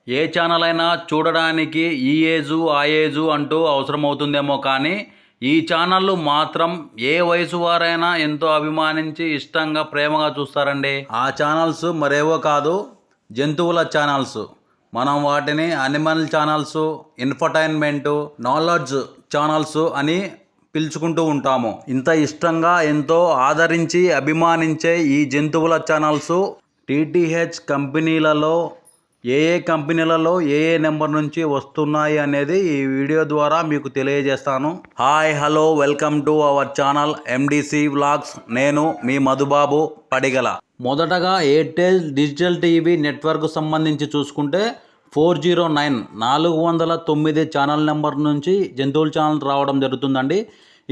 ఏ channel అయినా చూడడానికి ఈ ఏజు ఆ ఏజు అంటూ అవసరమవుతుందేమో కానీ ఈ ఛానళ్ళు మాత్రం ఏ వయసు వారైనా ఎంతో అభిమానించి ఇష్టంగా ప్రేమగా చూస్తారండి. ఆ ఛానల్స్ మరేవో కాదు, జంతువుల ఛానల్స్. మనం వాటిని animal channels, infotainment, knowledge channels అని పిలుచుకుంటూ ఉంటాము. ఇంత ఇష్టంగా ఎంతో ఆదరించి అభిమానించే ఈ జంతువుల ఛానల్స్ టీటీహెచ్ కంపెనీలలో ఏ కంపెనీలలో ఏ నెంబర్ నుంచి వస్తున్నాయి అనేది ఈ వీడియో ద్వారా మీకు తెలియజేస్తాను. Hi hello welcome to our channel MDC vlogs. నేను మీ మధుబాబు పడిగల. మొదటగా ఎయిర్టెల్ డిజిటల్ టీవీ నెట్వర్క్ సంబంధించి చూసుకుంటే 409 409 ఛానల్ నెంబర్ నుంచి జంతువుల ఛానల్ రావడం జరుగుతుందండి.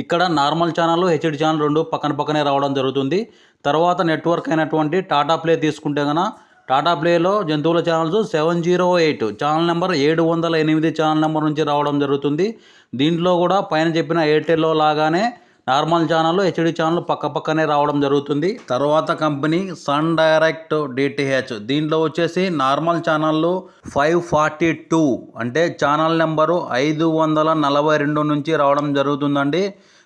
ఇక్కడ నార్మల్ ఛానల్, హెచ్డి ఛానల్ రెండు పక్కనే రావడం జరుగుతుంది. తర్వాత నెట్వర్క్ అయినటువంటి టాటా ప్లే తీసుకుంటే కనుక టాటా ప్లేలో జంతువుల channels 708 channel number 708 channel number నుంచి రావడం జరుగుతుంది. దీంట్లో కూడా పైన చెప్పిన ఎయిర్టెల్లో లాగానే నార్మల్ ఛానల్, హెచ్డి ఛానల్ పక్కనే రావడం జరుగుతుంది. తర్వాత కంపెనీ సన్ డైరెక్ట్ డిటిహెచ్. దీంట్లో వచ్చేసి నార్మల్ ఛానళ్ళు 542 అంటే ఛానల్ నెంబరు 542 నుంచి రావడం జరుగుతుందండి.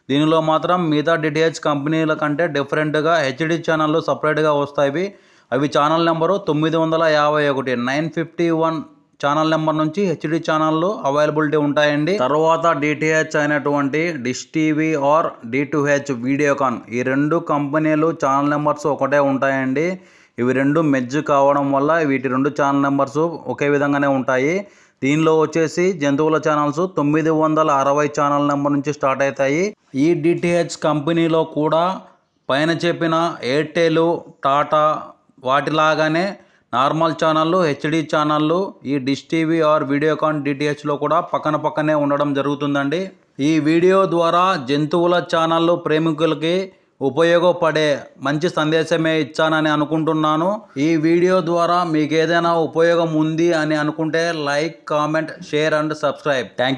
దీనిలో మాత్రం మిగతా డిటిహెచ్ కంపెనీల కంటే డిఫరెంట్గా హెచ్డి ఛానళ్ళు సపరేట్గా వస్తాయి. అవి ఛానల్ నెంబరు 951 951 ఛానల్ నెంబర్ నుంచి హెచ్డి ఛానళ్ళు అవైలబిలిటీ ఉంటాయండి. తర్వాత డిటిహెచ్ అయినటువంటి dish TV or D2H Videocon, ఈ రెండు కంపెనీలు ఛానల్ నెంబర్స్ ఒకటే ఉంటాయండి. ఇవి రెండు మెర్జ్ కావడం వల్ల వీటి రెండు ఛానల్ నెంబర్స్ ఒకే విధంగానే ఉంటాయి. దీనిలో వచ్చేసి జంతువుల ఛానల్స్ 960 ఛానల్ నెంబర్ నుంచి స్టార్ట్ అవుతాయి. ఈ డిటిహెచ్ కంపెనీలో కూడా పైన చెప్పిన ఎయిర్టెల్, టాటా వాటిలాగానే నార్మల్ ఛానళ్ళు, హెచ్డి ఛానళ్ళు ఈ డిష్ టీవీ ఆర్ వీడియోకాన్ డిటిహెచ్లో కూడా పక్కనే ఉండడం జరుగుతుందండి. ఈ వీడియో ద్వారా జంతువుల ఛానళ్ళు ప్రేమికులకి ఉపయోగపడే మంచి సందేశమే ఇచ్చానని అనుకుంటున్నాను. ఈ వీడియో ద్వారా మీకు ఏదైనా ఉపయోగం ఉంది అని అనుకుంటే like, comment, share and subscribe. Thank you.